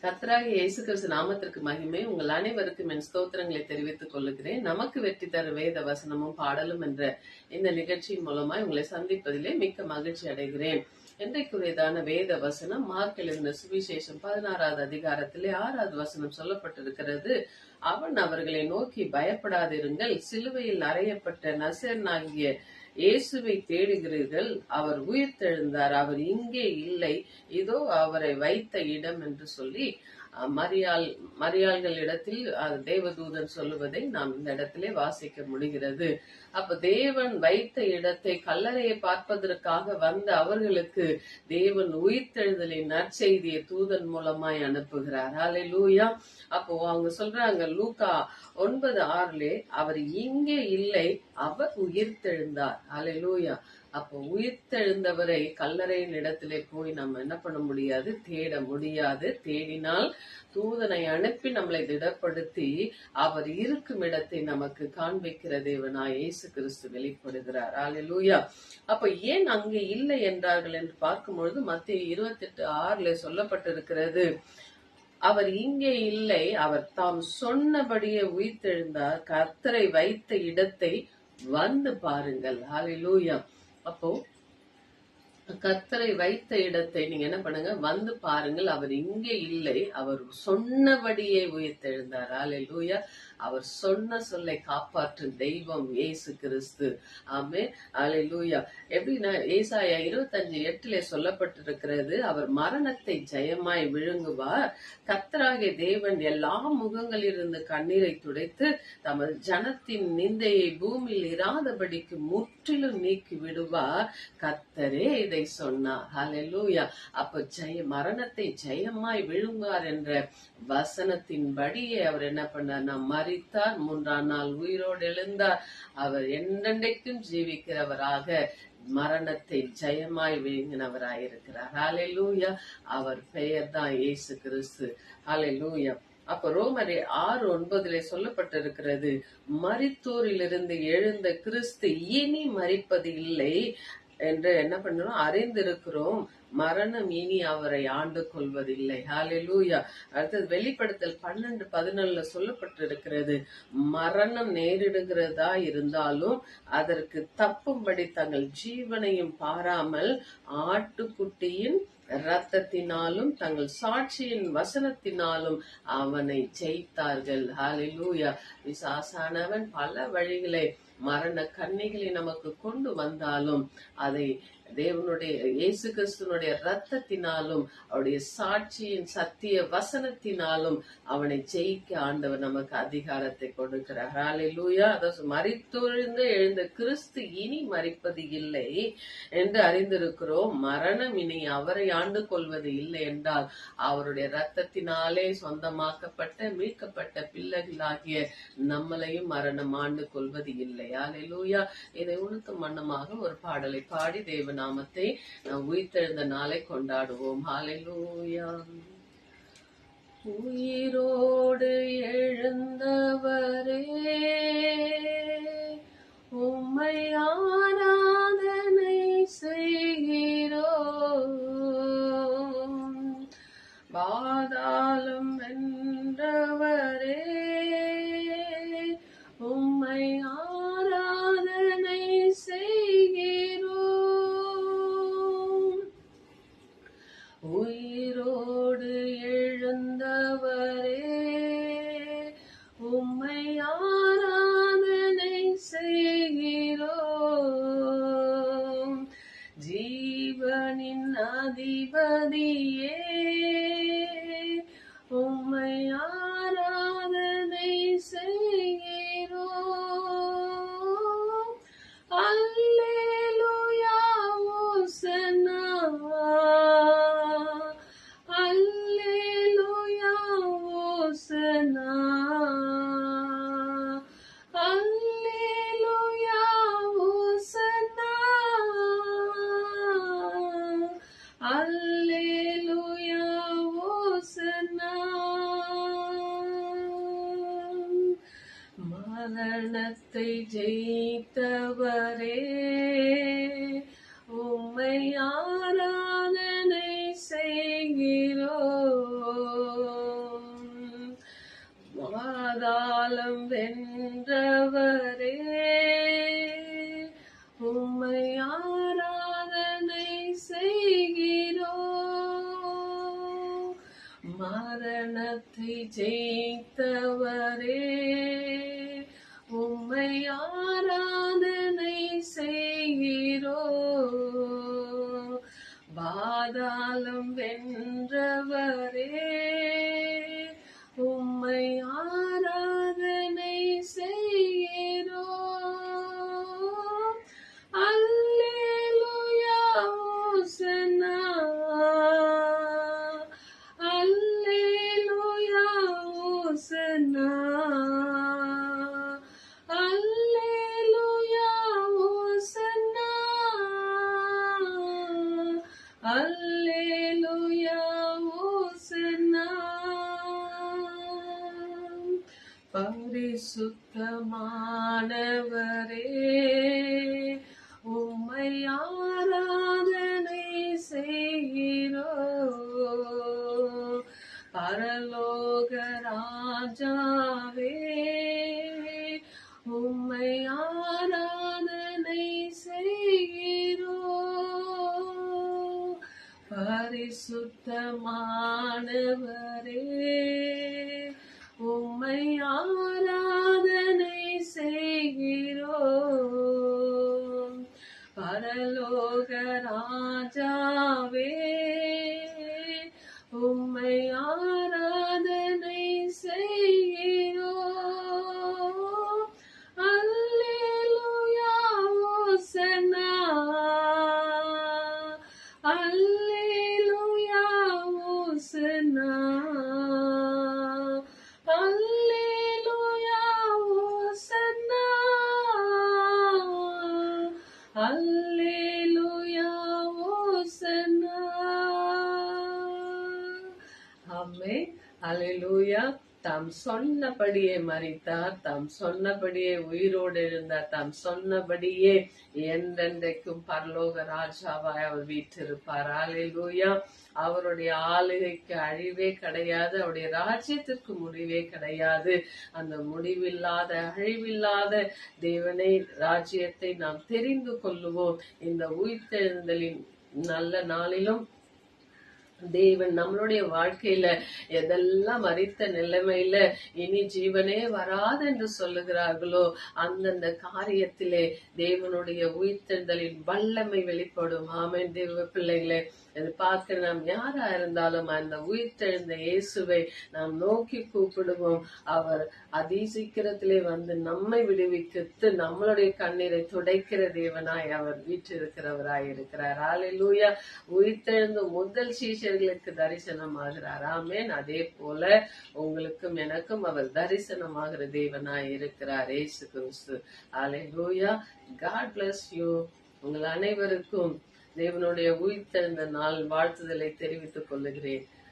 கர்த்தராகிய இயேசு கிறிஸ்து நாமத்திற்கு மகிமை. உங்கள் அனைவருக்கும் என் ஸ்தோத்திரங்களை தெரிவித்துக் கொள்ளுகிறேன். நமக்கு வெற்றி தரும் வேத வசனமும் பாடலும் என்ற இந்த நிகழ்ச்சியின் மூலமாய் உங்களை சந்திப்பதிலே மிக்க மகிழ்ச்சி அடைகிறேன். இன்றைக்குரியதான வேத வசனம் மார்க் எழுதின சுவிசேஷம் 16வது அதிகாரத்திலே 6வது வசனம் சொல்லப்பட்டிருக்கிறது. அவன் அவர்களை நோக்கி, பயப்படாதிருங்கள், சிலுவையில் அறையப்பட்ட நசரேயனாகிய இயேசுவை தேடுகிறீர்கள். அவர் உயிர்த்தெழுந்தார், அவர் இங்கே இல்லை, இதோ அவரை வைத்த இடம் என்று சொல்லி மரியாள்களிடத்தில் தேவதூதன் சொல்லுவதை நாம் இந்த இடத்திலே வாசிக்க முடிகிறது. அப்ப தேவன் வைத்த இடத்தை, கல்லறையை பார்ப்பதற்காக வந்த அவர்களுக்கு தேவன் உயிர்த்தெழுதலை நற்செய்தியை தூதன் மூலமாய் அனுப்புகிறார். ஹல்லேலூயா. அப்போ அவங்க சொல்றாங்க லூக்கா 9:6 அவர் இங்கே இல்லை, அவர் உயிர்த்தெழுந்தார். ஹல்லேலூயா. அப்போ உயிர்த்தெழுந்தவரை கல்லறையின் இடத்திலே போய் நம்ம என்ன பண்ண முடியாது, தேட முடியாது. தேடினால் தூதனை அனுப்பி நம்மளை திடப்படுத்தி அவர் இருக்கும் இடத்தை நமக்கு காண்பிக்கிற தேவனாய் இயேசு கிறிஸ்து வெளிப்படுகிறார். ஹல்லேலூயா. அப்ப ஏன் அங்கே இல்லை என்றார்கள் என்று பார்க்கும்பொழுது மத்தேயு 28:6 சொல்லப்பட்டிருக்கிறது, அவர் இங்கே இல்லை, அவர் தாம் சொன்னபடியே உயிர்த்தெழுந்தார், கர்த்தரை வைத்த இடத்தை வந்து பாருங்கள். ஹல்லேலூயா. அப்போ கர்த்தரை வைத்த இடத்தை நீங்க என்ன பண்ணுங்க, வந்து பாருங்கள். அவர் இங்கே இல்லை, அவர் சொன்னபடியே உயிர்த்தெழுந்தார். ஹல்லேலூயா. அவர் சொன்ன சொல்லை காப்பாற்றும் தெய்வம் இயேசு கிறிஸ்து. ஆமென். ஹல்லேலூயா. எப்படின்னா ஏசாயா 25:8 சொல்லப்பட்டிருக்கிறது, அவர் மரணத்தை ஜெயமாய் விழுங்குவார். கர்த்தராகிய தேவன் எல்லா முகங்களிலிருந்து கண்ணீரை துடைத்து தமது ஜனத்தின் நிந்தையை பூமியில் இராதபடிக்கு முற்றிலும் நீக்கி விடுவார். கர்த்தரே இதை சொன்னார். ஹல்லேலூயா. அப்ப மரணத்தை ஜெயமாய் விழுங்குவார் என்ற வசனத்தின்படியே அவர் என்ன பண்ணார், மரித்தார், 3ஆம் நாள் உயிரோடு எழுந்தார். அவர் என்றென்றைக்கும் ஜீவிக்கிறவராக மரணத்தை ஜெயமாய் விழுங்கினவராயிருக்கிறார். ஹல்லேலூயா. அவர் பெயர் தான் இயேசு கிறிஸ்து. ஹல்லேலூயா. அப்ப ரோமர் 6:9 சொல்லப்பட்டிருக்கிறது, மரித்தோரிலிருந்து எழுந்த கிறிஸ்து இனி மரிப்பது இல்லை என்று என்ன பண்ணணும், அறிந்திருக்கிறோம். மரணம் இனி அவரை ஆண்டு கொள்வதில்லை. ஹல்லேலூயா. அடுத்தது வெளிப்படுத்தல் 12:14 சொல்லப்பட்டிருக்கிறது, மரணம் நேரிடுகிறதா இருந்தாலும் அதற்கு தப்பும்படி தங்கள் ஜீவனையும் பாராமல் ஆட்டுக்குட்டியின் இரத்தத்தினாலும் தங்கள் சாட்சியின் வசனத்தினாலும் அவனை ஜெயித்தார்கள். ஹல்லேலூயா. பிசாசானவன் பல வழிகளை மரண கண்ணிகளை நமக்கு கொண்டு வந்தாலும் அதை தேவனுடைய இயேசு கிறிஸ்துனுடைய இரத்தத்தினாலும் அவருடைய சாட்சியின் சத்திய வசனத்தினாலும் அவனை ஜெயிக்க ஆண்டவர் நமக்கு அதிகாரத்தை கொடுக்கிறார். ஹல்லேலூயா. அதாவது மரித்தொழுந்து எழுந்த கிறிஸ்து இனி மரிப்பது இல்லை என்று அறிந்திருக்கிறோம். மரணம் இனி அவரை ஆண்டு கொள்வது இல்லை என்றால் அவருடைய இரத்தத்தினாலே சொந்தமாக்கப்பட்ட மீட்கப்பட்ட பிள்ளைகளாகிய நம்மளையும் மரணம் ஆண்டு கொள்வது இல்லை. ஹல்லேலூயா. இதை உணர்த்தும் வண்ணமாக ஒரு பாடலை பாடி தேவன் நாமத்தை உயிர்த்தெழுந்த நாளை கொண்டாடுவோம். ஹல்லேலூயா. உயிரோடு எழுந்தவரே, உம்மை ஆராதனை செய்கிறோம். பாதாளம் வென்றவரே, உம்மை ஆராதனை செய்கிறோம். உயிரோடு எழுந்தவரே, உம்மை ஆராதனை செய்கிறோம். ஜீவனின் அதிபதியே, உம்மை ஆராதனை செய்கிறோம். அல்லேலூயா ஓசன்னா, அல்லேலூயா ஓசன்னா, அல்லேலூயா ஓசன்னா, அல்லேலூயா ஓசன்னா. மரணத்தை ஜெயித்தவரே, உம்மை ஆராதனை செய்கிறோம். பாதாளம் வென்றவரே, உம்மை ஆராதனை செய்கிறோம். மரணத்தை ஜெயித்தவரே, உம்மை ஆராதனை செய்கிறோம். பாதாளம் வென்றவரே, உம்மை ஆராதனை செய்கிறோம். அல்லேலூயா ஓசன்னா, அல்லேலூயா ஓசன்னா, அல்லேலூயா ஓசன்னா, அல்லேலூயா ஓசன்னா. பரிசுத்தமானவரே, உம்மை ஆராதனை செய்கிறோம். பரலோக ராஜாவே, உம்மை ஆராதனை செய்கிறோம். பரிசுத்தமானவரே, உம்மை ஆராதனை செய்கிறோம். பரலோக ராஜாவே, உம்மை ஆராதனை செய்கிறோம். அல்லேலூயா ஓசன்னா, அல்லேலூயா ஓசன்னா, அல்லேலூயா ஓசன்னா, அல்லேலூயா ஓசன்னா. ஆமென். அல்லேலூயா. தாம் சொன்னபடியே மரித்தார், தாம் சொன்னபடியே உயிரோடு இருந்தார், தாம் சொன்னபடியே என்றென்றைக்கும் பரலோக ராஜாவாய் அவர் வீற்றிருப்பார். அல்லேலூயா. அவருடைய ஆளுகைக்கு அழிவே கிடையாது, அவருடைய ராஜ்யத்திற்கு முடிவே கிடையாது. அந்த முடிவில்லாத அழிவில்லாத தேவனை ராஜ்யத்தை நாம் தெரிந்து கொள்ளுவோம். இந்த உயிர்த்தெழுந்தலின் நல்ல நாளிலும் தேவன் நம்மளுடைய வாழ்க்கையில எதெல்லாம் மரித்த நிலைமையில இனி ஜீவனே வராது என்று சொல்லுகிறார்களோ அந்தந்த காரியத்திலே தேவனுடைய உயிர்த்தெழுதலின் வல்லமை வெளிப்படும். ஆமென். தேவ பிள்ளைகளே, இது பார்க்க நாம் யாரா இருந்தாலும் அந்த உயிர்த்தெழுந்த இயேசுவை நாம் நோக்கி கூப்பிடுவோம். அவர் அதிசீக்கிரத்திலே வந்து நம்மை விடுவித்து நம்மளுடைய கண்ணீரை துடைக்கிற தேவனாய் அவர் வீற்றிருக்கிறவராய் இருக்கிறார். அல்லேலூயா. உயிர்த்தெழுந்த முதல் சீஷர்களுக்கு தரிசனமாகிறார். ஆமென். அதே போல உங்களுக்கும் எனக்கும் அவர் தரிசனமாகிற தேவனாய் இருக்கிறார் Yesu Kristhu. Hallelujah. God bless you. உங்கள் அனைவருக்கும் தேவனுடைய உயிர்த்தெழுந்த நாள் வாழ்த்துதலை தெரிவித்துக் கொள்ளுகிறேன்.